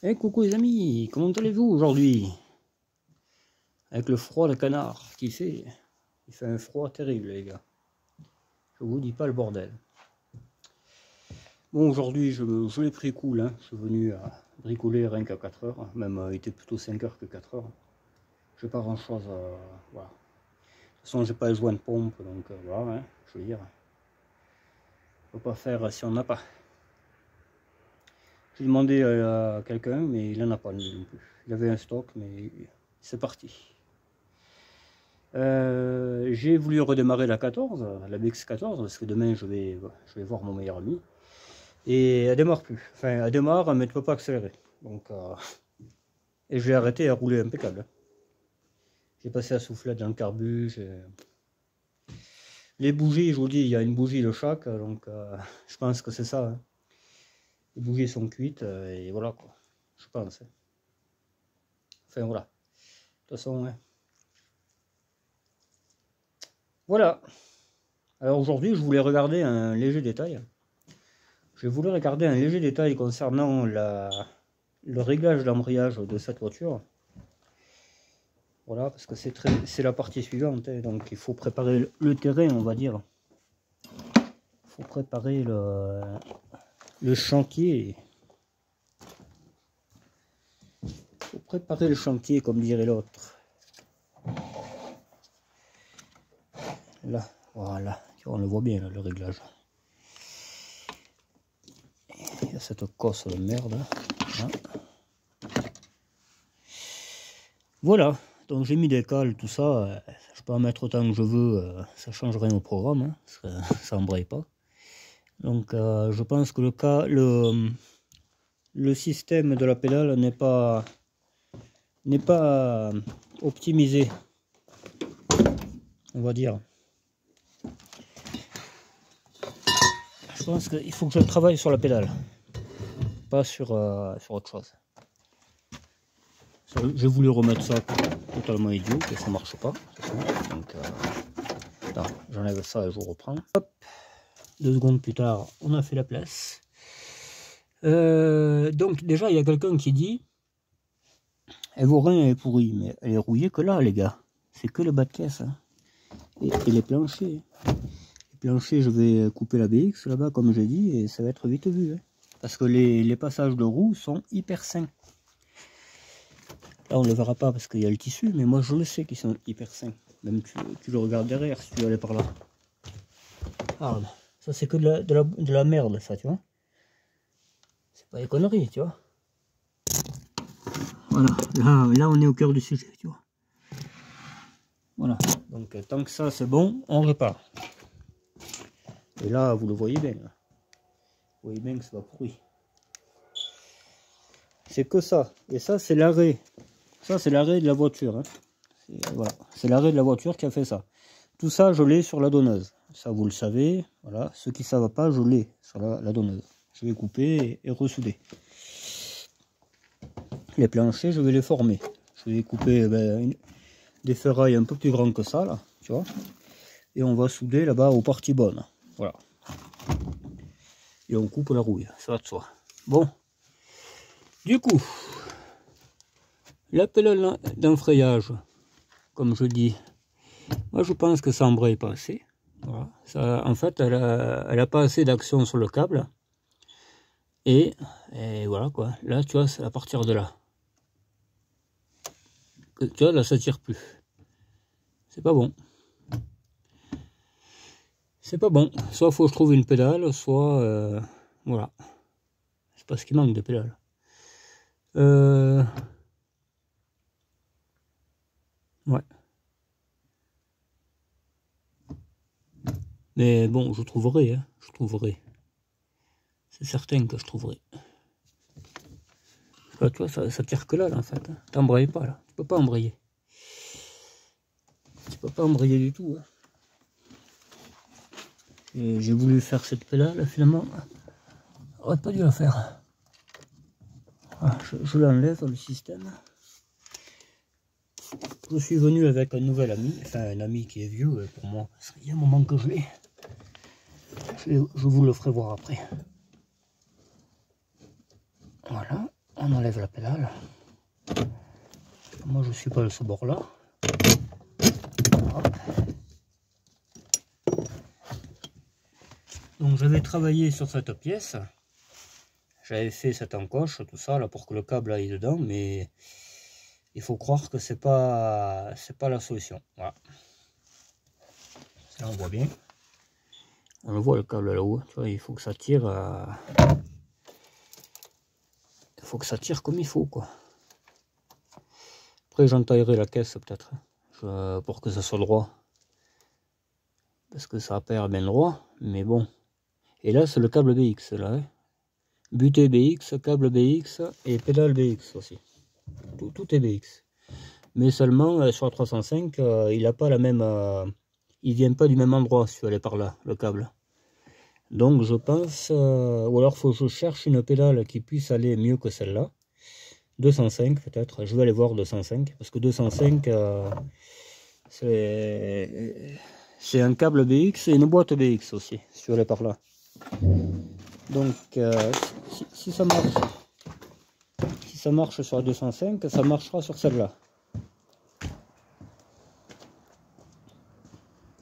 Eh coucou les amis, comment allez-vous aujourd'hui? Avec le froid de canard qu'il fait. Il fait un froid terrible les gars. Je vous dis pas le bordel. Bon aujourd'hui je l'ai pris cool, hein. Je suis venu à bricoler rien qu'à 4 heures. Même il était plutôt 5 heures que 4 heures. J'ai pas grand chose à... Voilà. De toute façon j'ai pas les joints de pompe, donc voilà, hein, je veux dire. On peut pas faire si on n'a pas. J'ai demandé à quelqu'un mais il en a pas non plus. Il avait un stock mais c'est parti. J'ai voulu redémarrer la 14, la BX14, parce que demain je vais voir mon meilleur ami. Et elle démarre plus. Enfin, elle démarre, mais elle ne peut pas accélérer. Donc, et je l'ai arrêté à rouler impeccable. J'ai passé la soufflette dans le carbu. Les bougies, je vous dis, il y a une bougie de chaque, donc je pense que c'est ça. Hein. Les bougies sont cuites, et voilà quoi. Je pense. Hein. Enfin voilà. De toute façon, ouais. Voilà. Alors aujourd'hui, je voulais regarder un léger détail. Je voulais regarder un léger détail concernant le réglage d'embrayage de cette voiture. Voilà, parce que c'est la partie suivante, hein, donc il faut préparer le terrain, on va dire. Il faut préparer le chantier. Il faut préparer le chantier, comme dirait l'autre. Là, voilà, on le voit bien, là, le réglage. Il y a cette cosse de merde. Là. Voilà, donc j'ai mis des cales, tout ça. Je peux en mettre autant que je veux, ça change rien au programme, hein, ça embraye pas. Donc je pense que le système de la pédale n'est pas optimisé, on va dire. Je pense qu'il faut que je travaille sur la pédale, pas sur autre chose. J'ai voulu remettre ça totalement idiot, que ça marche pas. Donc j'enlève ça et je reprends. Hop. 2 secondes plus tard, on a fait la place. Donc déjà, il y a quelqu'un qui dit elle vaut rien, elle est pourrie, mais elle est rouillée que là, les gars. C'est que le bas de caisse. Hein. Et les planchers. Les planchers, je vais couper la BX là-bas, comme j'ai dit, et ça va être vite vu. Hein. Parce que les passages de roues sont hyper sains. Là, on ne le verra pas parce qu'il y a le tissu, mais moi, je le sais qu'ils sont hyper sains. Même tu le regardes derrière si tu veux aller par là. Ah, ça, c'est que de la merde, ça, tu vois. C'est pas des conneries, tu vois. Voilà, là on est au cœur du sujet, tu vois. Voilà, donc tant que ça c'est bon, on répare. Et là, vous le voyez bien. Là. Vous voyez bien que c'est pas pourri. C'est que ça. Et ça, c'est l'arrêt. Ça, c'est l'arrêt de la voiture. Hein. Voilà, c'est l'arrêt de la voiture qui a fait ça. Tout ça, je l'ai sur la donneuse. Ça, vous le savez. Voilà, ceux qui ne savent pas, je l'ai sur la donneuse. Je vais couper et ressouder. Les planchers, je vais les former. Je vais couper des ferrailles un peu plus grandes que ça, là, tu vois. Et on va souder là-bas aux parties bonnes. Voilà. Et on coupe la rouille, ça va de soi. Bon. Du coup, la pédale d'enfrayage, comme je dis, moi je pense que ça embraye pas assez. Voilà. Ça, en fait, elle a pas assez d'action sur le câble. Et voilà quoi. Là, tu vois, c'est à partir de là. Tu vois, là, ça tire plus. C'est pas bon. C'est pas bon. Soit faut que je trouve une pédale, soit... voilà. C'est parce qu'il manque de pédales. Ouais. Mais bon, je trouverai, hein. Je trouverai. C'est certain que je trouverai. Là, tu vois, ça tire que là, en fait. Hein. T'embrayes pas, là. Tu peux pas embrayer. Tu peux pas embrayer du tout. Hein. J'ai voulu faire cette pédale, finalement. J'aurais pas dû la faire. Ah, je l'enlève, le système. Je suis venu avec un nouvel ami. Enfin, un ami qui est vieux, pour moi. Il y a un moment que je l'ai. Je vous le ferai voir après. Voilà. On enlève la pédale. Moi je suis pas de ce bord là. Donc j'avais travaillé sur cette pièce. J'avais fait cette encoche, tout ça là pour que le câble aille dedans, mais il faut croire que c'est pas la solution. Voilà. Là on voit bien. On le voit le câble là-haut. Tu vois, il faut que ça tire. Il faut que ça tire comme il faut quoi. Après j'entaillerai la caisse peut-être pour que ça soit droit. Parce que ça perd bien droit, mais bon. Et là c'est le câble BX là. Hein. Butée BX, câble BX et pédale BX aussi. Tout est BX. Mais seulement sur la 305, il a pas la même. Il vient pas du même endroit si tu aller par là, le câble. Donc je pense. Ou alors faut que je cherche une pédale qui puisse aller mieux que celle-là. 205 peut-être. Je vais aller voir 205. Parce que 205, c'est un câble BX et une boîte BX aussi, si tu veux aller par là. Donc si ça marche. Si ça marche sur la 205, ça marchera sur celle-là.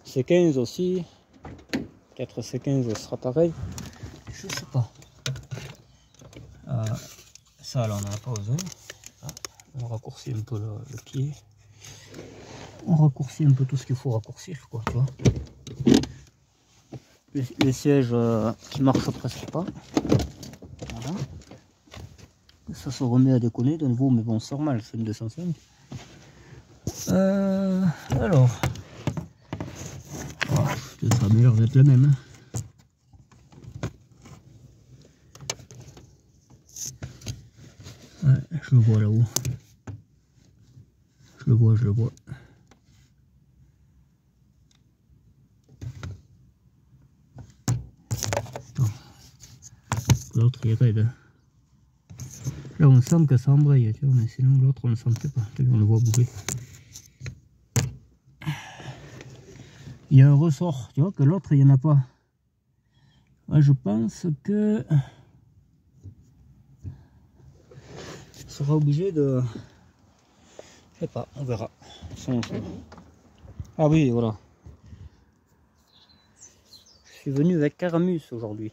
C15 aussi. 4 C15 sera pareil. Je sais pas. Ça là on n'en a pas besoin. Ah, on raccourcit un peu le pied. On raccourcit un peu tout ce qu'il faut raccourcir quoi, tu vois. Les sièges qui marchent presque pas. Voilà. Ça se remet à déconner de nouveau, mais bon c'est normal, c'est une 205. Alors. Oh, ça a l'air d'être la même. Hein. Ouais, je le vois là-haut. Je le vois. L'autre il est raide. Là on sent que ça embraye, tu vois, mais sinon l'autre on ne le sentait pas. On le voit bouger. Il y a un ressort, tu vois, que l'autre il n'y en a pas. Ouais, je pense que on sera obligé de. Je sais pas, on verra. Ah oui, voilà. Je suis venu avec Caramus aujourd'hui.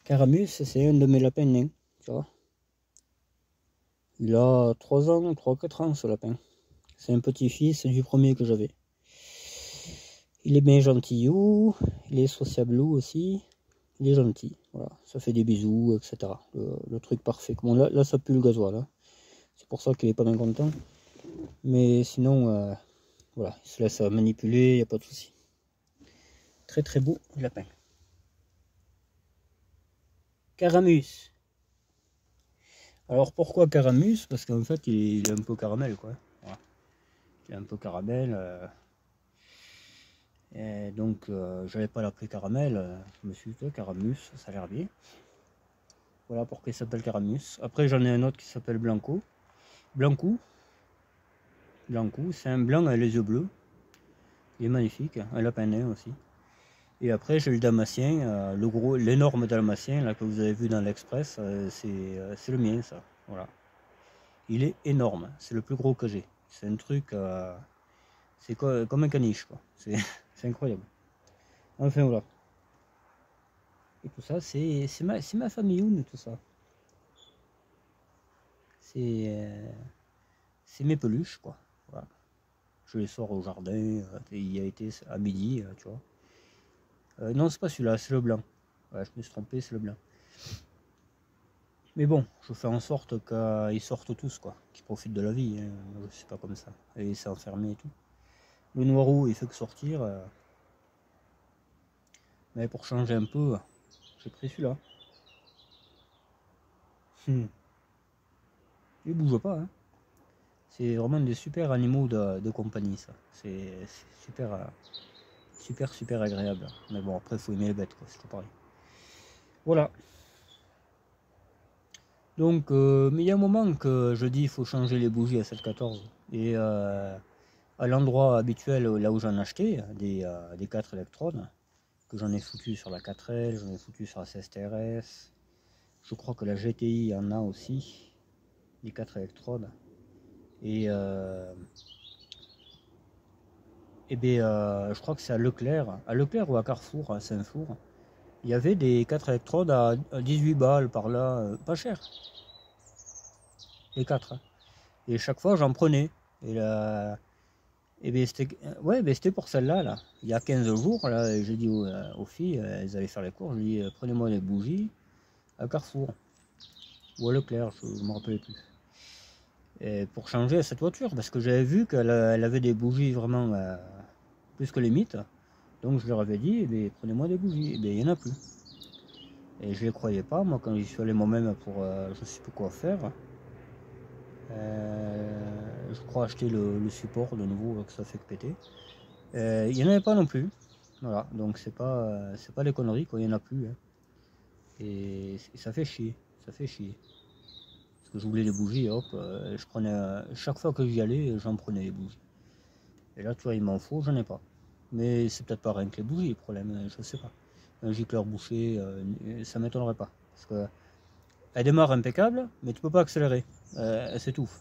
Caramus, c'est un de mes lapins nains, tu vois. Il a 3 ans, 3-4 ans ce lapin. C'est un petit-fils du premier que j'avais. Il est bien gentillou, il est sociablou aussi. Il est gentil, voilà. Ça fait des bisous, etc. Le truc parfait. Bon, là ça pue le gasoil, hein. C'est pour ça qu'il est pas bien content. Mais sinon, voilà, il se laisse manipuler, il n'y a pas de souci. Très très beau lapin. Caramus. Alors pourquoi Caramus? Parce qu'en fait il est un peu caramel quoi. Voilà. Il est un peu caramel. Et donc j'avais pas l'appeler caramel. Je me suis dit Caramus, ça a l'air bien. Voilà pourquoi il s'appelle Caramus. Après j'en ai un autre qui s'appelle Blanco. Blancou, c'est un blanc avec les yeux bleus. Il est magnifique, un lapin nain aussi. Et après j'ai le damasien, l'énorme damasien là que vous avez vu dans l'Express, c'est le mien ça. Voilà. Il est énorme, c'est le plus gros que j'ai. C'est un truc, c'est comme un caniche quoi. C'est incroyable. Enfin voilà. Et tout ça, c'est ma famille, tout ça. C'est mes peluches quoi. Voilà. Je les sors au jardin, il y a été à midi, tu vois. Non, c'est pas celui-là, c'est le blanc. Ouais, je me suis trompé, c'est le blanc. Mais bon, je fais en sorte qu'ils sortent tous, quoi. Qu'ils profitent de la vie. Hein. Moi, je suis pas comme ça. Et c'est enfermé et tout. Le noirou, il fait que sortir. Mais pour changer un peu, j'ai pris celui-là. Il bouge pas, hein. C'est vraiment des super animaux de compagnie, ça. C'est super agréable. Mais bon, après, il faut aimer les bêtes, quoi. C'est tout pareil. Voilà. Donc, mais il y a un moment que je dis il faut changer les bougies à 714. Et à l'endroit habituel, là où j'en achetais, des 4 électrodes, que j'en ai foutu sur la 4L, j'en ai foutu sur la 16 TRS, Je crois que la GTI en a aussi, les 4 électrodes. Et bien, je crois que c'est à Leclerc ou à Carrefour, à Saint-Four. Il y avait des 4 électrodes à 18 balles par là, pas cher, les 4. Et chaque fois j'en prenais. Et là, et bien c'était ouais, ben c'était pour celle-là, là. Il y a 15 jours, là, j'ai dit aux filles, elles allaient faire les cours, je dis prenez-moi des bougies à Carrefour ou à Leclerc, je ne me rappelais plus. Et pour changer cette voiture, parce que j'avais vu qu'elle avait des bougies vraiment plus que les mythes. Donc je leur avais dit, eh prenez-moi des bougies. Et bien il n'y en a plus. Et je ne les croyais pas, moi quand j'y suis allé moi-même pour je ne sais plus quoi faire. Je crois acheter le support de nouveau que ça fait que péter. Il n'y en avait pas non plus. Voilà, donc c'est pas des conneries quoi, il n'y en a plus. Hein. Et ça fait chier, ça fait chier. Parce que je voulais des bougies, hop, je prenais chaque fois que j'y allais, j'en prenais les bougies. Et là, tu vois, il m'en faut, j'en ai pas. Mais c'est peut-être pas rien que les bougies, le problème, je sais pas. Un gicleur bouché, ça m'étonnerait pas. Parce que elle démarre impeccable, mais tu peux pas accélérer. Elle s'étouffe.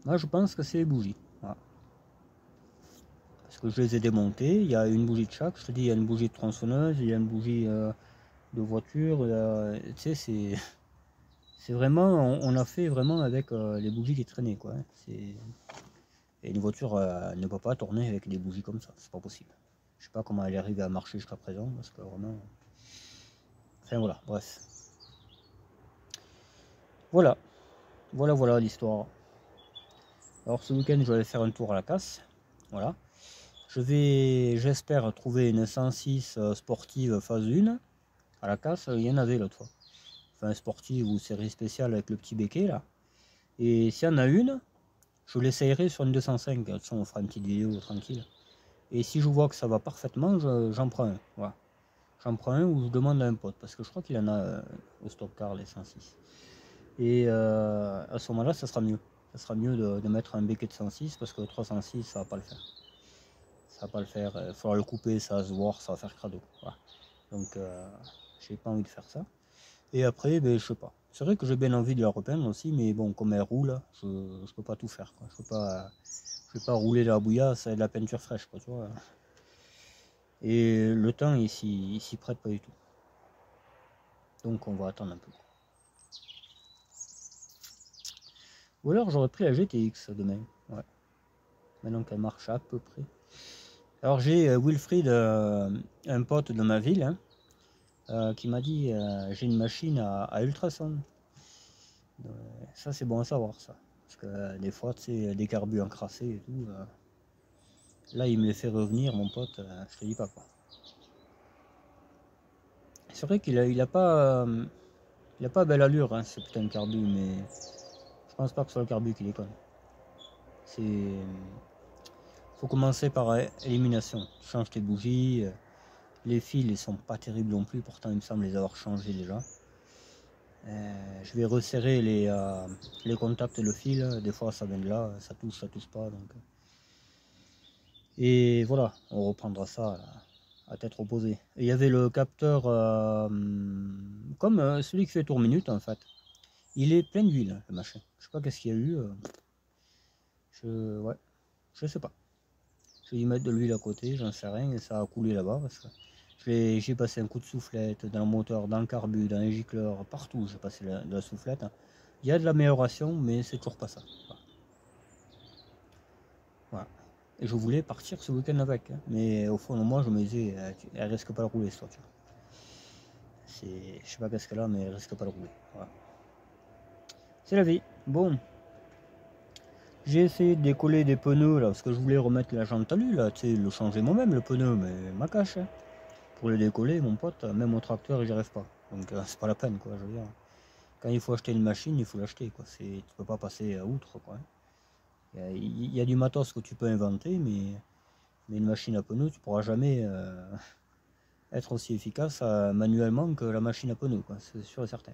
Moi, je pense que c'est les bougies. Voilà. Parce que je les ai démontées. Il y a une bougie de chaque. Je te dis, il y a une bougie de tronçonneuse, il y a une bougie de voiture. Tu sais, c'est vraiment. On a fait vraiment avec les bougies qui traînaient, quoi. Hein. Et une voiture ne peut pas tourner avec des bougies comme ça. C'est pas possible. Je sais pas comment elle est arrivée à marcher jusqu'à présent. Parce que vraiment. Enfin voilà, bref. Voilà. Voilà l'histoire. Alors ce week-end, je vais aller faire un tour à la casse. Voilà. J'espère trouver une 106 sportive phase 1 à la casse. Il y en avait l'autre fois. Enfin, sportive ou série spéciale avec le petit béquet là. Et s'il y en a une, je l'essayerai sur une 205. De toute façon, on fera une petite vidéo tranquille. Et si je vois que ça va parfaitement, j'en prends un. Voilà. J'en prends un ou je demande à un pote. Parce que je crois qu'il en a au stock car les 106. Et à ce moment-là, ça sera mieux. Ça sera mieux de mettre un béquet de 106 parce que le 306, ça va pas le faire. Ça va pas le faire. Il faudra le couper, ça va se voir, ça va faire crado. Voilà. Donc, j'ai pas envie de faire ça. Et après, ben, je sais pas. C'est vrai que j'ai bien envie de la repeindre aussi, mais bon, comme elle roule, je peux pas tout faire. Quoi. Je vais pas rouler la bouillasse avec de la peinture fraîche, quoi, tu vois. Et le temps, il s'y prête pas du tout. Donc, on va attendre un peu. Ou alors, j'aurais pris la GTX demain. Ouais. Maintenant qu'elle marche à peu près. Alors, j'ai Wilfried, un pote de ma ville, hein, qui m'a dit j'ai une machine à ultrasons. Ça, c'est bon à savoir, ça. Parce que des fois, tu sais, des carbus encrassés et tout. Là, il me les fait revenir, mon pote, je te dis pas quoi. C'est vrai qu'il a pas belle allure, hein, ce putain de carbu, mais je pense pas que ce soit le carbu qui déconne. C'est. Faut commencer par élimination. Tu changes tes bougies. Les fils, ils sont pas terribles non plus, pourtant, il me semble les avoir changés déjà. Je vais resserrer les contacts et le fil. Des fois, ça vient de là, ça touche pas. Donc. Et voilà, on reprendra ça à tête reposée. Et il y avait le capteur comme celui qui fait tour minute en fait. Il est plein d'huile le machin. Je sais pas qu'est-ce qu'il y a eu. Ouais, je sais pas. Je vais y mettre de l'huile à côté, j'en sais rien, et ça a coulé là-bas parce que j'ai passé un coup de soufflette dans le moteur, dans le carbu, dans les gicleurs, partout j'ai passé de la soufflette. Il y a de l'amélioration, mais c'est toujours pas ça. Voilà. Et je voulais partir ce week-end avec, hein. Mais au fond de moi, je me disais, elle risque pas de rouler cette voiture. Je sais pas qu'est-ce qu'elle a, mais elle risque pas de rouler. Voilà. C'est la vie. Bon. J'ai essayé de décoller des pneus là, parce que je voulais remettre la jante talus là, tu sais, le changer moi-même le pneu, mais ma cache. Hein. Pour le décoller, mon pote, même au tracteur, j'y arrive pas. Donc c'est pas la peine, quoi, je veux dire. Quand il faut acheter une machine, il faut l'acheter, quoi. Tu peux pas passer à outre, quoi. Il y a du matos que tu peux inventer, mais une machine à pneus, tu pourras jamais être aussi efficace manuellement que la machine à pneus, quoi. C'est sûr et certain.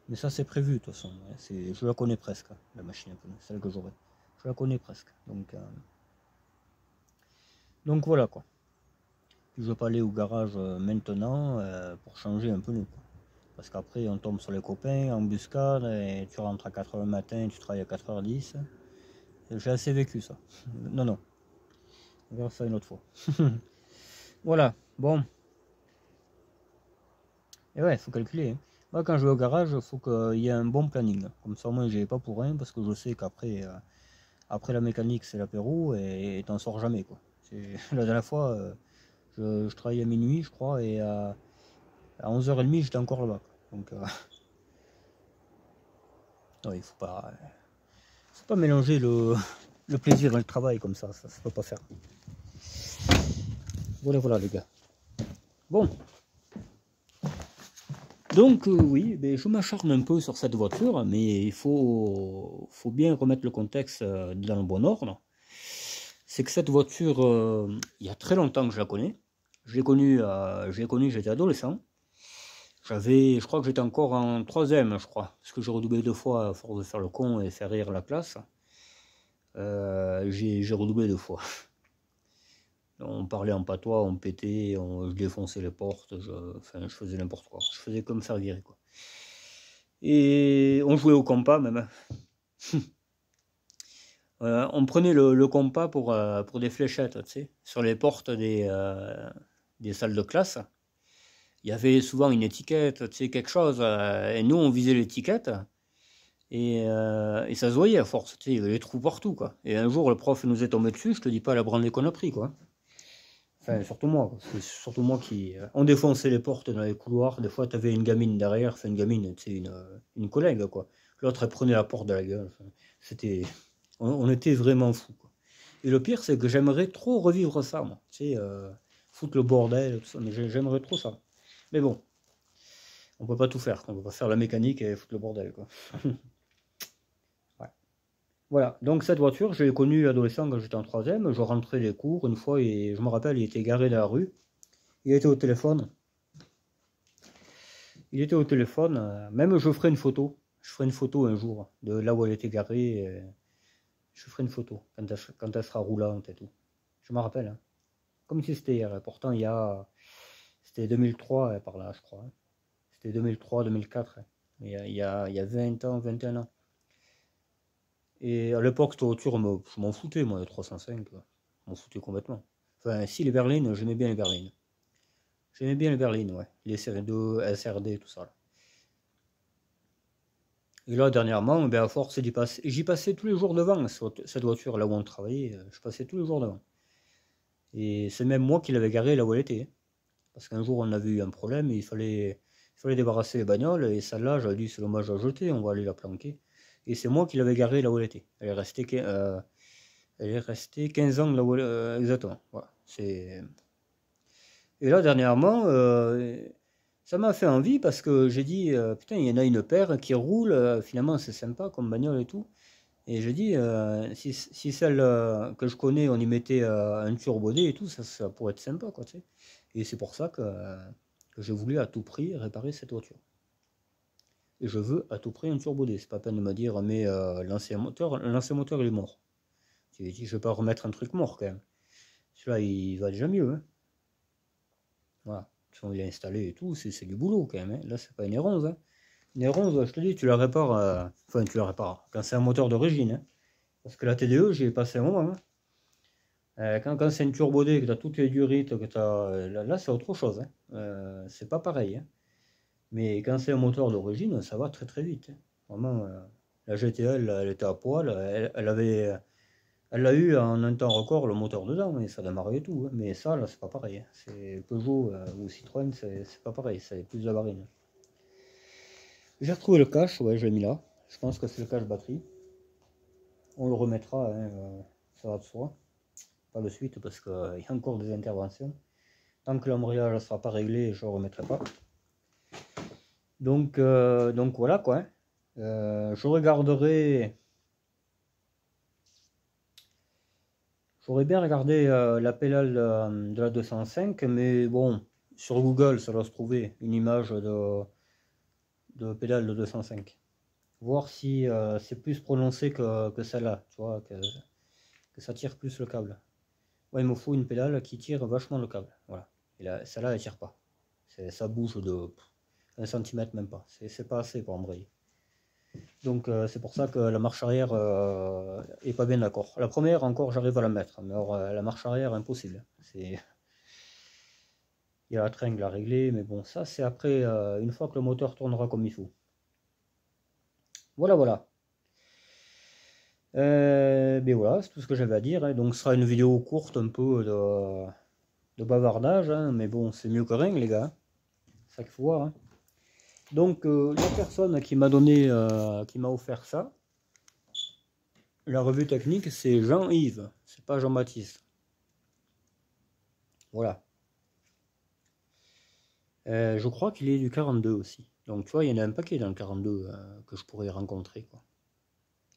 Mais ça, c'est prévu, de toute façon. Je la connais presque, la machine à pneus, celle que j'aurai. Je la connais presque. Donc voilà, quoi. Puis je vais pas aller au garage maintenant pour changer un pneu, quoi. Parce qu'après, on tombe sur les copains, embuscade, et tu rentres à 4h le matin, tu travailles à 4h10. J'ai assez vécu ça. Non, non, on verra ça une autre fois. Voilà, bon. Et ouais, il faut calculer, hein. Moi, quand je vais au garage, il faut qu'il y ait un bon planning. Comme ça, moi, je vais pas pour rien, parce que je sais qu'après après la mécanique, c'est l'apéro, et t'en sors jamais, quoi. La dernière fois, je travaillais à minuit, je crois, et à 11h30, j'étais encore là-bas. Donc, non, il faut pas mélanger le plaisir et le travail comme ça se peut pas faire. Voilà, voilà, les gars. Bon, donc oui, ben, je m'acharne un peu sur cette voiture, mais il faut bien remettre le contexte dans le bon ordre. C'est que cette voiture, il y a très longtemps que je la connais. Je l'ai connue, j'étais adolescent. Je crois que j'étais encore en troisième, je crois, parce que j'ai redoublé 2 fois à force de faire le con et faire rire la classe. J'ai redoublé 2 fois. On parlait en patois, on pétait, je défonçais les portes, enfin, je faisais n'importe quoi. Je faisais comme faire virer, quoi. Et on jouait au compas même. On prenait le compas pour des fléchettes, tu sais, sur les portes des salles de classe. Il y avait souvent une étiquette, tu sais, quelque chose, et nous on visait l'étiquette, et ça se voyait à force, tu sais, il y avait des trous partout, quoi. Et un jour le prof nous est tombé dessus, je te dis pas la branlée qu'on a pris, quoi. Enfin, surtout moi, c'est surtout moi qui. On défonçait les portes dans les couloirs, des fois t'avais une gamine derrière, enfin une gamine, tu sais, une collègue, quoi. L'autre elle prenait la porte de la gueule, enfin, c'était. On était vraiment fous, quoi. Et le pire, c'est que j'aimerais trop revivre ça, moi. Tu sais, foutre le bordel, tout ça, mais j'aimerais trop ça. Mais bon, on peut pas tout faire, on peut pas faire la mécanique et foutre le bordel, quoi. Ouais. Voilà, donc cette voiture, je l'ai connue adolescent quand j'étais en troisième, je rentrais les cours une fois et je me rappelle, il était garé dans la rue, il était au téléphone, même je ferai une photo, je ferai une photo un jour de là où elle était garée, je ferai une photo quand elle sera roulante et tout. Je me rappelle, hein. Comme si c'était hier, pourtant c'était 2003 par là, je crois, hein. C'était 2003-2004, hein. Il y a 20 ans, 21 ans. Et à l'époque, cette voiture, je m'en foutais, moi, le 305. Je m'en foutais complètement. Enfin, si, les berlines, j'aimais bien les berlines. J'aimais bien les berlines, ouais. Les séries 2, SRD, tout ça, là. Et là, dernièrement, ben, à force d'y passer, j'y passais tous les jours devant, cette voiture, là où on travaillait, je passais tous les jours devant. Et c'est même moi qui l'avais garée là où elle était, hein. Parce qu'un jour, on avait eu un problème et il fallait débarrasser les bagnoles. Et celle-là, j'avais dit, c'est dommage à jeter, on va aller la planquer. Et c'est moi qui l'avais garée là où elle était. Elle est restée 15 ans là où exactement. Voilà. Et là, dernièrement, ça m'a fait envie parce que j'ai dit, putain, il y en a une paire qui roule, finalement, c'est sympa comme bagnole et tout. Et j'ai dit, si celle que je connais, on y mettait un turbodé et tout, ça pourrait être sympa, quoi, tu sais. Et c'est pour ça que j'ai voulu à tout prix réparer cette voiture. Et je veux à tout prix un turbodé. C'est pas la peine de me dire, mais l'ancien moteur, il est mort. J'ai dit, je vais pas remettre un truc mort quand même. Celui-là, il va déjà mieux, hein. Voilà. Il est installé et tout, c'est du boulot quand même, hein. Là, c'est pas une R11, hein. Une R11, je te dis, tu la répares, enfin, tu la répares quand c'est un moteur d'origine, hein. Parce que la TDE, j'y ai passé un moment, hein. Quand c'est une turbodée, que tu as toutes les durites, là, c'est autre chose, hein. C'est pas pareil, hein. Mais quand c'est un moteur d'origine, ça va très très vite, hein. Vraiment, la GTL, elle était à poil, elle l'a eu en un temps record le moteur dedans, et ça démarrait et tout, hein. Mais ça, là, c'est pas pareil, hein. C'est Peugeot ou Citroën, c'est pas pareil, c'est plus de la barine. J'ai retrouvé le cache, ouais, je l'ai mis là. Je pense que c'est le cache batterie. On le remettra, hein, ça va de soi. Pas de suite parce qu'il y a encore des interventions. Tant que l'embrayage ne sera pas réglé, je ne le remettrai pas. Donc voilà quoi, hein. Je regarderai. J'aurais bien regardé la pédale de la 205, mais bon, sur Google, ça doit se trouver une image de pédale de 205. Voir si c'est plus prononcé que celle-là, tu vois, que ça tire plus le câble. Ouais, il me faut une pédale qui tire vachement le câble. Voilà. Et là, celle-là, elle tire pas. Ça bouge de. 1 cm même pas. C'est pas assez pour embrayer. Donc c'est pour ça que la marche arrière est pas bien d'accord. La première encore j'arrive à la mettre, mais alors, la marche arrière impossible. Il y a la tringle à régler, mais bon ça c'est après une fois que le moteur tournera comme il faut. Voilà voilà. Mais voilà, c'est tout ce que j'avais à dire. Hein. Donc ce sera une vidéo courte un peu de bavardage, hein, mais bon c'est mieux que rien les gars. C'est ça qu'il faut voir. Hein. Donc la personne qui m'a donné, qui m'a offert ça, la revue technique, c'est Jean-Yves, c'est pas Jean-Baptiste. Voilà. Je crois qu'il est du 42 aussi. Donc tu vois, il y en a un paquet dans le 42 que je pourrais rencontrer. Quoi.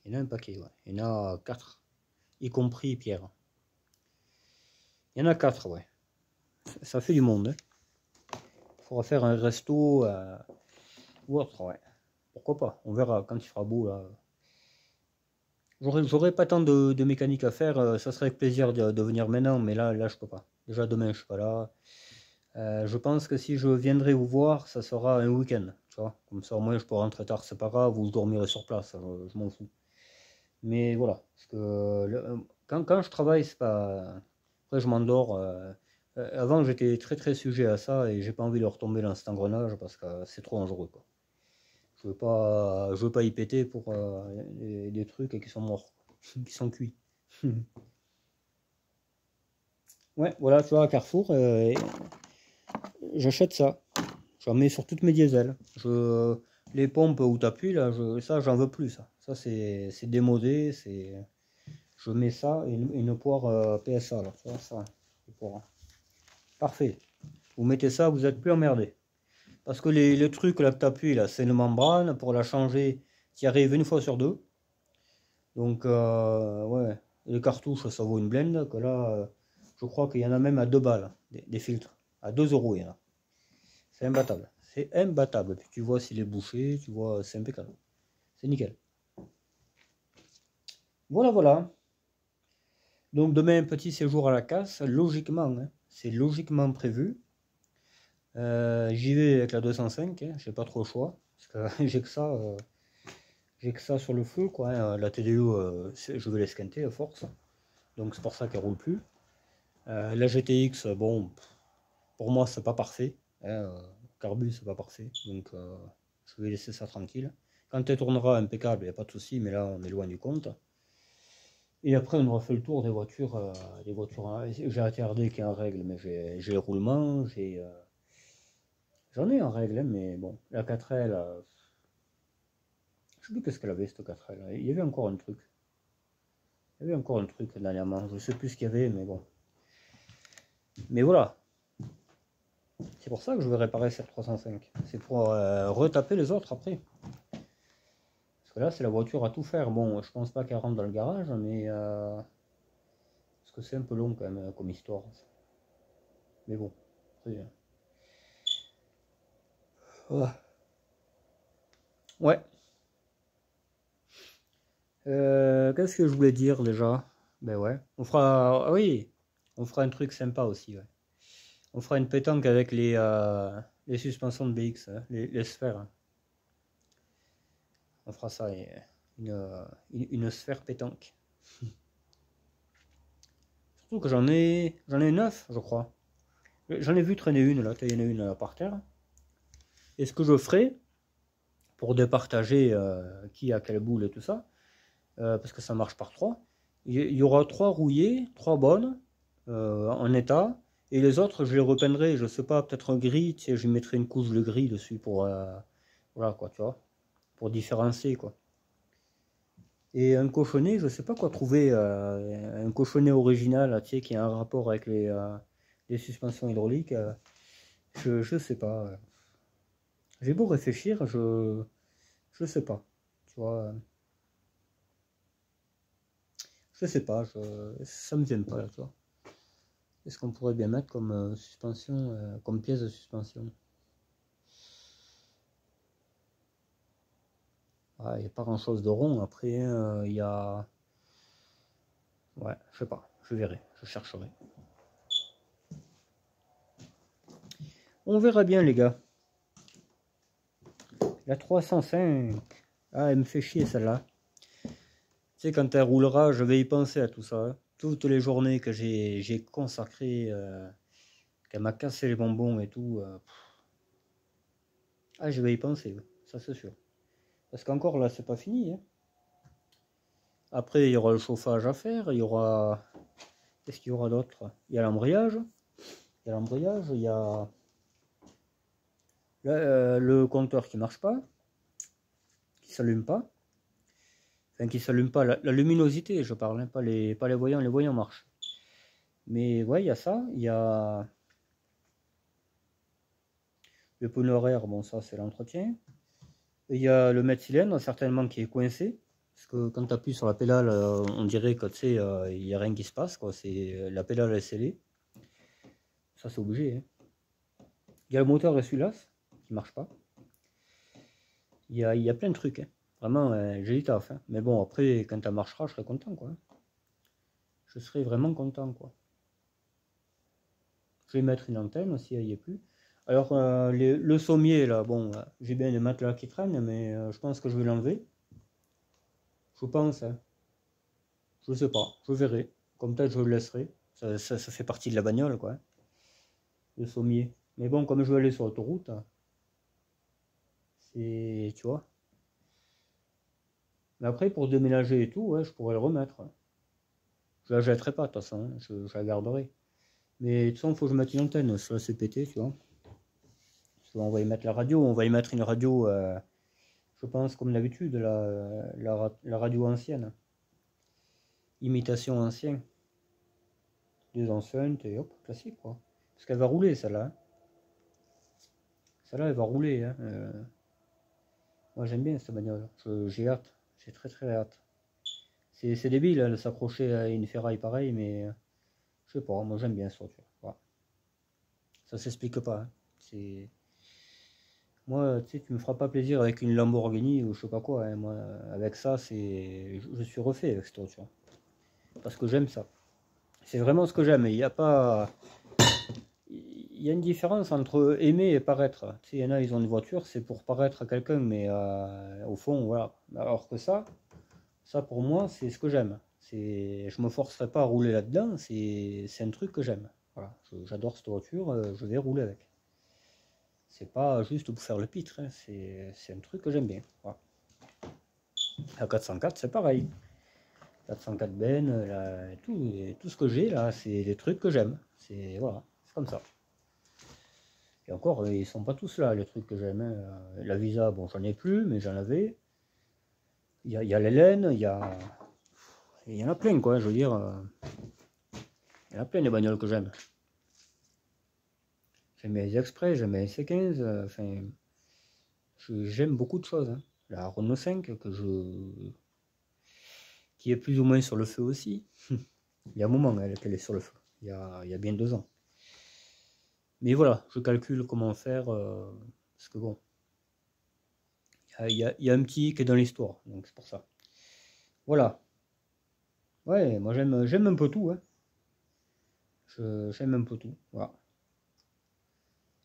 Il y en a un paquet, ouais. Il y en a 4, y compris Pierre. Il y en a 4, ouais. Ça fait du monde. Hein. Il faudra faire un resto ou autre, ouais. Pourquoi pas, on verra quand il fera beau là. J'aurais pas tant de mécanique à faire, ça serait avec plaisir de venir maintenant, mais là je peux pas. Déjà demain je suis pas là. Je pense que si je viendrai vous voir, ça sera un week-end, tu vois. Comme ça au moins je peux rentrer tard, c'est pas grave, ou je dormirai sur place, je m'en fous. Mais voilà, parce que quand je travaille, c'est pas. Après je m'endors. Avant j'étais très sujet à ça et j'ai pas envie de retomber dans cet engrenage parce que c'est trop dangereux quoi. Je veux pas y péter pour des trucs qui sont morts, qui sont cuits. Ouais, voilà, tu vois, à Carrefour, j'achète ça. J'en mets sur toutes mes diesels. Les pompes où t'appuies, là, ça, j'en veux plus, ça. Ça, c'est démodé, je mets ça et une poire PSA, là, tu vois, ça. Parfait. Vous mettez ça, vous êtes plus emmerdé. Parce que les trucs là que t'appuies, là, c'est une membrane. Pour la changer, tu y arrives une fois sur deux. Donc, ouais, les cartouches, ça vaut une blende. Que là, je crois qu'il y en a même à 2 balles, des filtres. À 2 euros, il y en a. C'est imbattable. C'est imbattable. Puis tu vois s'il est bouché, tu vois, c'est impeccable. C'est nickel. Voilà, voilà. Donc, demain, un petit séjour à la casse, logiquement, hein, c'est logiquement prévu. J'y vais avec la 205, hein, j'ai pas trop le choix. Parce que j'ai que ça sur le feu, quoi. Hein. La TDO, je vais l'esquinter à force. Donc c'est pour ça qu'elle roule plus. La GTX, bon, pour moi c'est pas parfait. Hein, carbu c'est pas parfait. Donc je vais laisser ça tranquille. Quand elle tournera impeccable, il n'y a pas de souci, mais là on est loin du compte. Et après on aura fait le tour des voitures. J'ai la TRD qui est en règle, mais j'ai les roulements, j'en ai en règle, hein, mais bon, la 4L, je sais plus qu'est-ce qu'elle avait cette 4L. Il y avait encore un truc. Il y avait encore un truc dernièrement, je sais plus ce qu'il y avait, mais bon. Mais voilà. C'est pour ça que je vais réparer cette 305. C'est pour retaper les autres après. Parce que là, c'est la voiture à tout faire. Bon, je pense pas qu'elle rentre dans le garage, mais parce que c'est un peu long quand même comme histoire. Mais bon, très bien. Ouais. Qu'est-ce que je voulais dire déjà? Ben ouais. On fera. Ah oui, on fera un truc sympa aussi. Ouais. On fera une pétanque avec les suspensions de BX, hein, les sphères. Hein. On fera ça, une sphère pétanque. Surtout que j'en ai 9, je crois. J'en ai vu traîner une là, il y en a une là, par terre. Et ce que je ferai pour départager qui a quelle boule et tout ça, parce que ça marche par 3, il y aura 3 rouillées, 3 bonnes en état, et les autres je les repeindrai, je sais pas, peut-être un gris, tu sais, je mettrai une couche de gris dessus pour voilà quoi, tu vois, pour différencier quoi. Et un cochonnet, je sais pas quoi trouver, un cochonnet original, tu sais, qui a un rapport avec les suspensions hydrauliques, je sais pas. J'ai beau réfléchir, je sais pas. Tu vois, je sais pas, ça me vient pas là, tu vois. Qu'est-ce qu'on pourrait bien mettre comme suspension, comme pièce de suspension? Ah, il n'y a pas grand chose de rond. Après, il y a. Ouais, je sais pas, je verrai, je chercherai. On verra bien, les gars. La 305. Ah, elle me fait chier celle-là. Tu sais, quand elle roulera, je vais y penser à tout ça. Hein. Toutes les journées que j'ai consacrées, qu'elle m'a cassé les bonbons et tout. Ah, je vais y penser, ça c'est sûr. Parce qu'encore là, c'est pas fini. Hein. Après, il y aura le chauffage à faire. Il y aura... Qu'est-ce qu'il y aura d'autre? Il y a l'embrayage. Il y a l'embrayage, il y a le compteur qui marche pas, qui s'allume pas. Enfin, qui s'allume pas, la luminosité, je parle, hein, pas les voyants marchent. Mais ouais, il y a ça, il y a le pneu horaire, bon ça c'est l'entretien. Il y a le mètre cylindre, certainement qui est coincé, parce que quand tu appuies sur la pédale, on dirait que tu sais, il n'y a rien qui se passe, quoi. C'est la pédale est scellée. Ça c'est obligé. Hein. Il y a le moteur essuie-glace qui marche pas. Il y a plein de trucs. Hein. Vraiment, j'ai du taf. Hein. Mais bon, après, quand ça marchera, je serai content, quoi. Je serai vraiment content, quoi. Je vais mettre une antenne aussi, il n'y est plus. Alors, le sommier, là, bon, j'ai bien des matelas qui traînent, mais je pense que je vais l'enlever. Je pense, hein. Je sais pas, je verrai. Comme peut-être je le laisserai. Ça fait partie de la bagnole, quoi. Hein. Le sommier. Mais bon, comme je vais aller sur l'autoroute, c'est, tu vois. Mais après, pour déménager et tout, ouais, je pourrais le remettre. Je la jetterai pas, de toute façon, hein, je la garderai. Mais de toute façon, il faut que je mette une antenne, ça c'est pété, tu vois. On va y mettre la radio, on va y mettre une radio, je pense, comme d'habitude, la radio ancienne. Imitation ancienne. Des enceintes et hop, classique, quoi. Parce qu'elle va rouler, celle-là. Hein. Celle-là, elle va rouler. Hein. Moi, j'aime bien cette bagnole. J'ai hâte. J'ai très très hâte. C'est débile hein, de s'accrocher à une ferraille pareille, mais je sais pas, moi j'aime bien cette voiture. Voilà. Ça s'explique pas. Hein. C'est... Moi, tu sais, tu me feras pas plaisir avec une Lamborghini ou je sais pas quoi. Hein. Moi, avec ça, je suis refait avec cette voiture. Parce que j'aime ça. C'est vraiment ce que j'aime. Il n'y a pas... Il y a une différence entre aimer et paraître. Tu sais, il y en a, ils ont une voiture, c'est pour paraître à quelqu'un, mais au fond, voilà. Alors que ça pour moi, c'est ce que j'aime. Je me forcerai pas à rouler là-dedans, c'est un truc que j'aime. Voilà. J'adore cette voiture, je vais rouler avec. C'est pas juste pour faire le pitre, hein. C'est un truc que j'aime bien. Voilà. La 404, c'est pareil. 404 Ben, tout ce que j'ai là, c'est des trucs que j'aime. Voilà, c'est comme ça. Et encore, ils sont pas tous là, les trucs que j'aime. Hein. La Visa, bon, j'en ai plus, mais j'en avais. Il y a l'Hélène, il y en a plein, quoi, je veux dire. Il y en a plein des bagnoles que j'aime. J'aime les Express, j'aime les C15, enfin, j'aime beaucoup de choses. Hein. La Renault 5, qui est plus ou moins sur le feu aussi. Il y a un moment qu'elle est sur le feu, il y a bien 2 ans. Mais voilà, je calcule comment faire, parce que bon, il y a un petit qui est dans l'histoire, donc c'est pour ça. Voilà. Ouais, moi j'aime un peu tout. Hein. J'aime un peu tout. Voilà.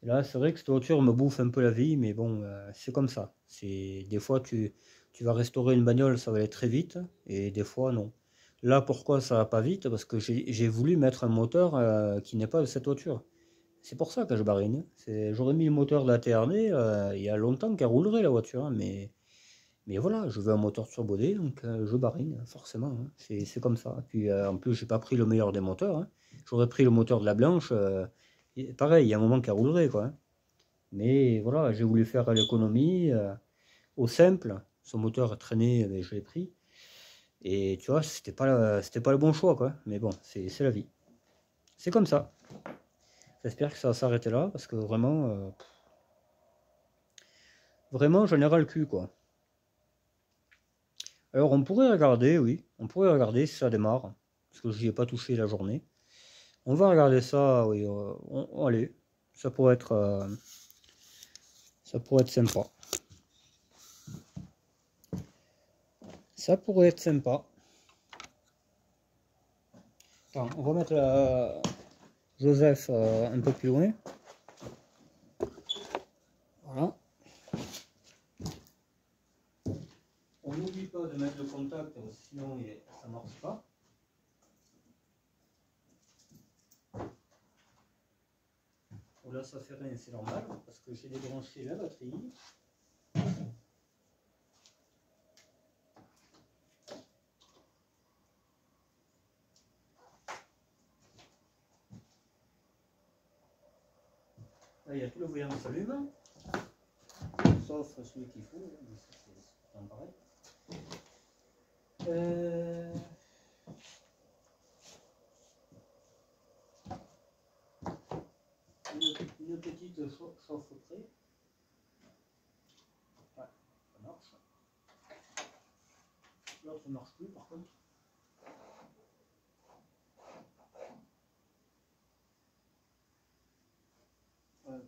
Et là, c'est vrai que cette voiture me bouffe un peu la vie, mais bon, c'est comme ça. Des fois, tu vas restaurer une bagnole, ça va aller très vite, et des fois, non. Là, pourquoi ça va pas vite? Parce que j'ai voulu mettre un moteur qui n'est pas de cette voiture. C'est pour ça que je barine. J'aurais mis le moteur de la TRD il y a longtemps qu'elle roulerait la voiture, hein, mais voilà, je veux un moteur turbodé, donc je barine, forcément. Hein. C'est comme ça. Puis en plus, j'ai pas pris le meilleur des moteurs. Hein. J'aurais pris le moteur de la blanche. Pareil, il y a un moment qu'elle roulerait, quoi. Hein. Mais voilà, j'ai voulu faire l'économie au simple. Son moteur traînait, mais je l'ai pris. Et tu vois, c'était pas le bon choix, quoi. Mais bon, c'est la vie. C'est comme ça. J'espère que ça va s'arrêter là, parce que vraiment, j'en ai ras le cul, quoi. Alors on pourrait regarder, oui, on pourrait regarder si ça démarre, parce que j'y ai pas touché la journée. On va regarder ça, oui, allez, ça pourrait être sympa. Ça pourrait être sympa. Attends, on va mettre la Joseph un peu plus loin. Voilà. On n'oublie pas de mettre le contact, sinon ça ne marche pas. Là, ça fait rien, c'est normal, parce que j'ai débranché la batterie. Là, il y a tout le voyant qui s'allume, sauf celui qu'il faut, mais ça c'est pas pareil. Une petite chauffe-près. Ouais, ça marche. L'autre ne marche plus par contre.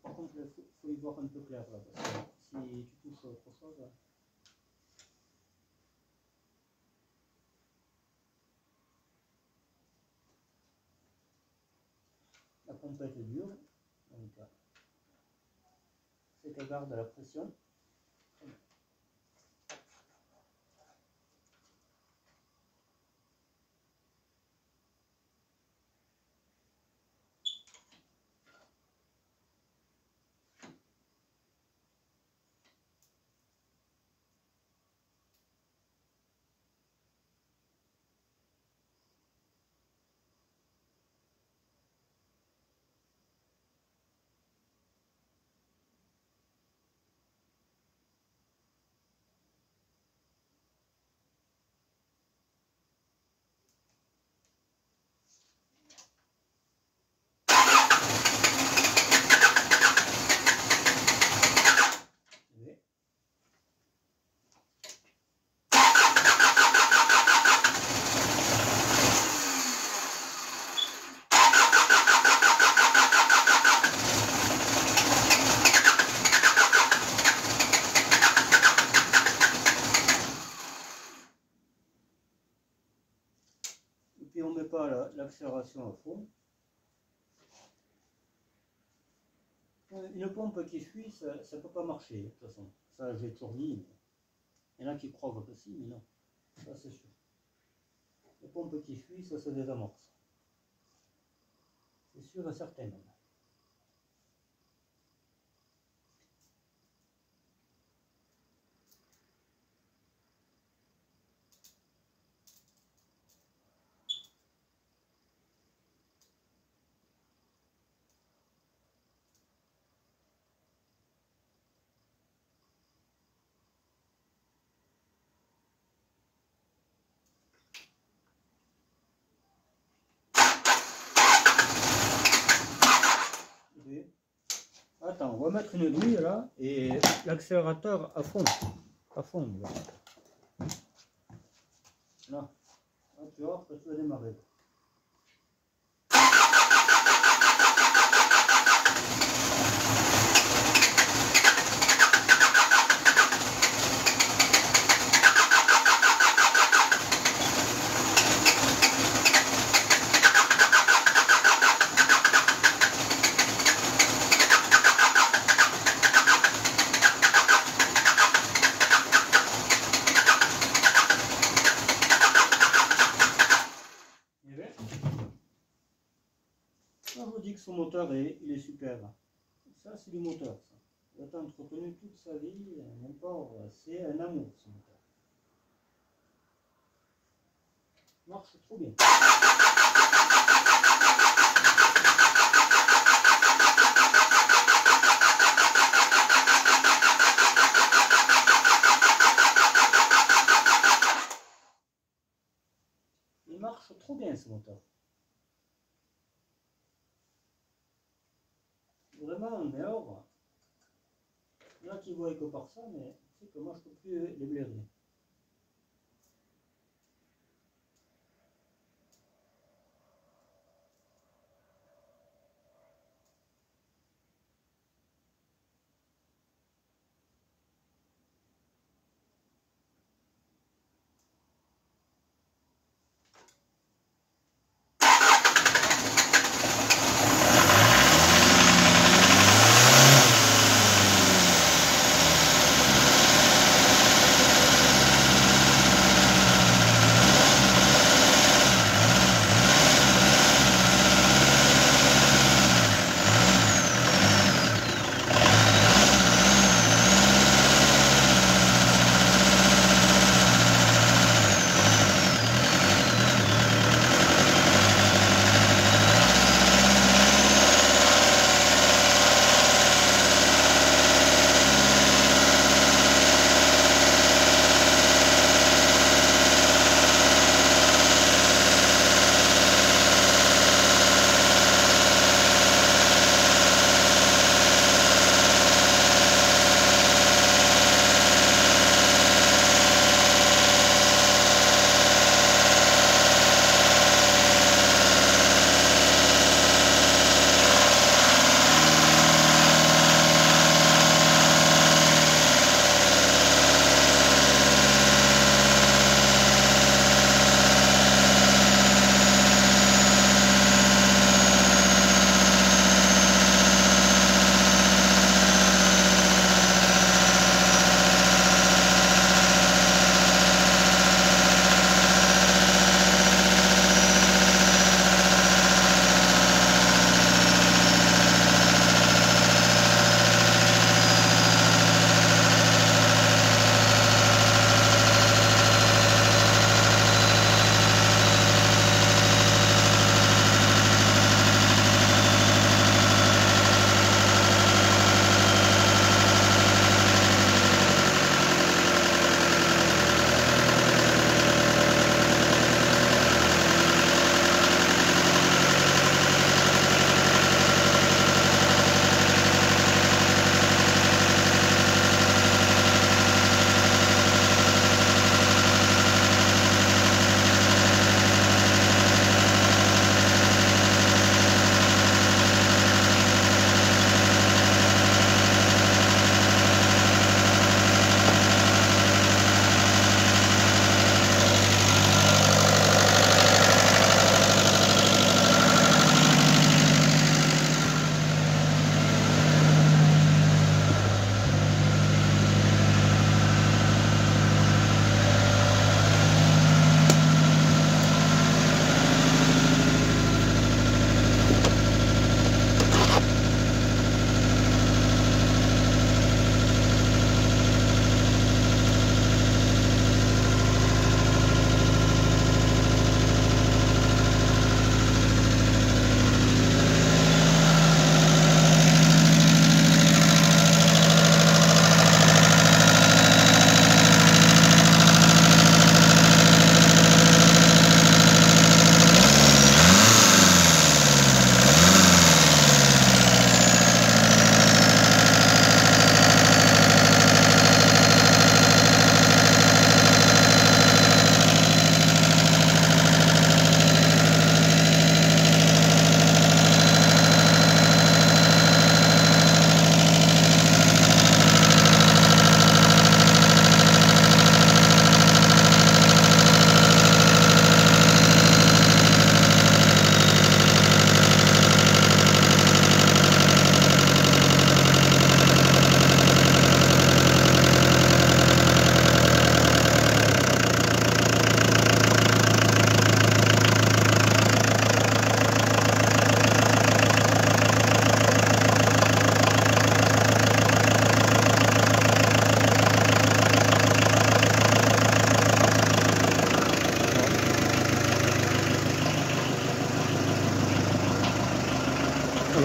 Par contre, il faut y voir un peu clair là, parce que si tu touches autre chose. Là, la pompette est dure, donc c'est qu'elle garde la pression. Puis on ne met pas l'accélération à fond. Une pompe qui fuit, ça ne peut pas marcher, de toute façon. Ça, j'ai toujours dit. Il y en a qui croient que si, mais non. Ça, c'est sûr. Les pompes qui fuient, ça se désamorce. C'est sûr et certain même. Attends, on va mettre une grille là et l'accélérateur à fond. À fond. Là, tu vois, tu vas démarrer. Son moteur il est super. Ça c'est du moteur. Ça. Il a été entretenu toute sa vie, n'importe, c'est un amour ce moteur. Il marche trop bien. Il marche trop bien ce moteur. Vraiment en dehors, il y en a qui voient que par ça, mais c'est que moi je ne peux plus les blairer.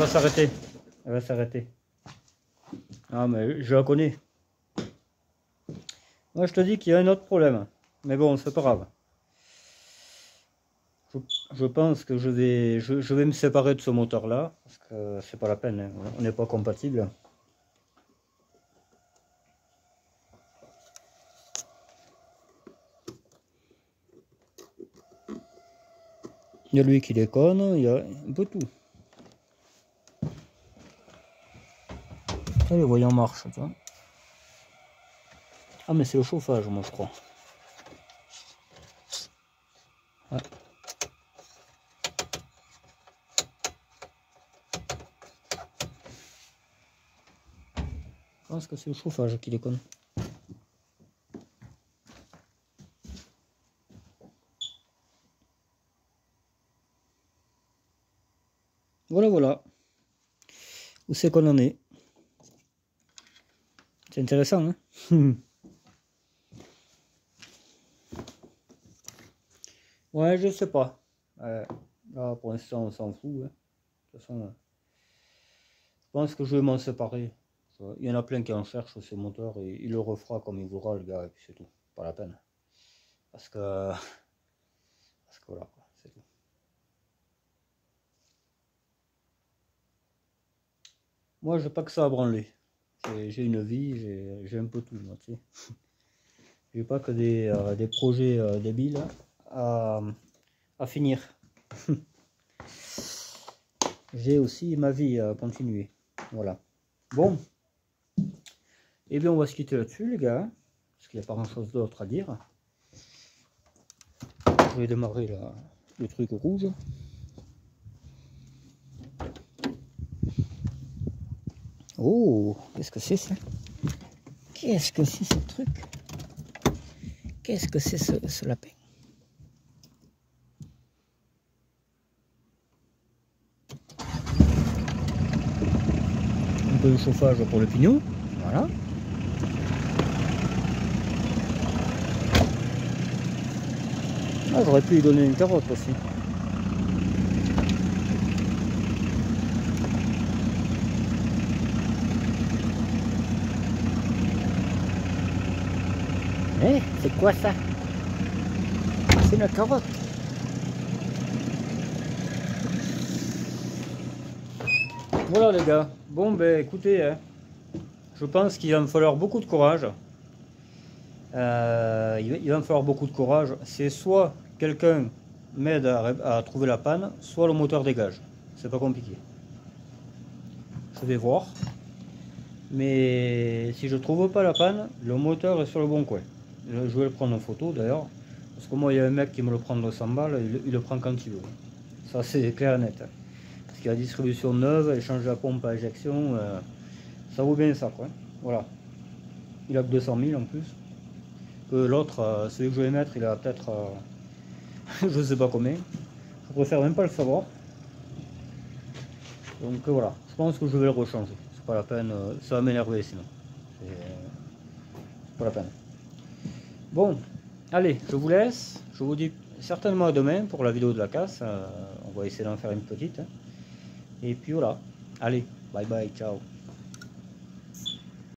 va s'arrêter. Elle va s'arrêter. Ah mais je la connais. Moi je te dis qu'il y a un autre problème. Mais bon, c'est pas grave. Je pense que je vais me séparer de ce moteur là. Parce que c'est pas la peine. Hein. On n'est pas compatible. Il y a lui qui déconne. Il y a un peu tout. Les voyants marchent, tu vois. Ah mais c'est le chauffage, moi je crois. Ouais. Je pense que c'est le chauffage qui déconne. Voilà, voilà. Où c'est qu'on en est? C'est intéressant, hein. Ouais, je sais pas. Là, pour l'instant, on s'en fout. Hein. De toute façon, je pense que je vais m'en séparer. Il y en a plein qui en cherchent ce moteur et il le refera comme il voudra, le gars, et puis c'est tout. Pas la peine. Parce que voilà, c'est tout. Moi, j'ai pas que ça à branler. J'ai une vie, j'ai un peu tout, moi, tu sais. J'ai pas que des projets débiles à finir. J'ai aussi ma vie à continuer. Voilà. Bon. Et bien, on va se quitter là-dessus, les gars. Parce qu'il n'y a pas grand-chose d'autre à dire. Je vais démarrer le truc rouge. Oh, qu'est-ce que c'est ça? Qu'est-ce que c'est ce truc? Qu'est-ce que c'est ce lapin? Un peu de chauffage pour le pignon. Voilà. Ah, j'aurais pu lui donner une carotte aussi. Eh, c'est quoi ça? C'est une carotte. Voilà les gars. Bon ben écoutez, hein, je pense qu'il va me falloir beaucoup de courage. Il va me falloir beaucoup de courage. C'est soit quelqu'un m'aide à trouver la panne, soit le moteur dégage. C'est pas compliqué. Je vais voir. Mais si je trouve pas la panne, le moteur est sur le bon coin. Je vais le prendre en photo d'ailleurs. Parce que moi, il y a un mec qui me le prend de 100 balles, il le prend quand il veut. Ça, c'est clair et net. Parce qu'il y a la distribution neuve, échange de la pompe à injection, ça vaut bien ça, quoi. Voilà. Il a que 200 000 en plus. L'autre, celui que je vais mettre, il a peut-être, je sais pas combien. Je préfère même pas le savoir. Donc voilà, je pense que je vais le rechanger. C'est pas la peine, ça va m'énerver sinon. C'est pas la peine. Bon, allez, je vous laisse. Je vous dis certainement à demain pour la vidéo de la casse. On va essayer d'en faire une petite. Hein. Et puis voilà. Allez, bye bye, ciao.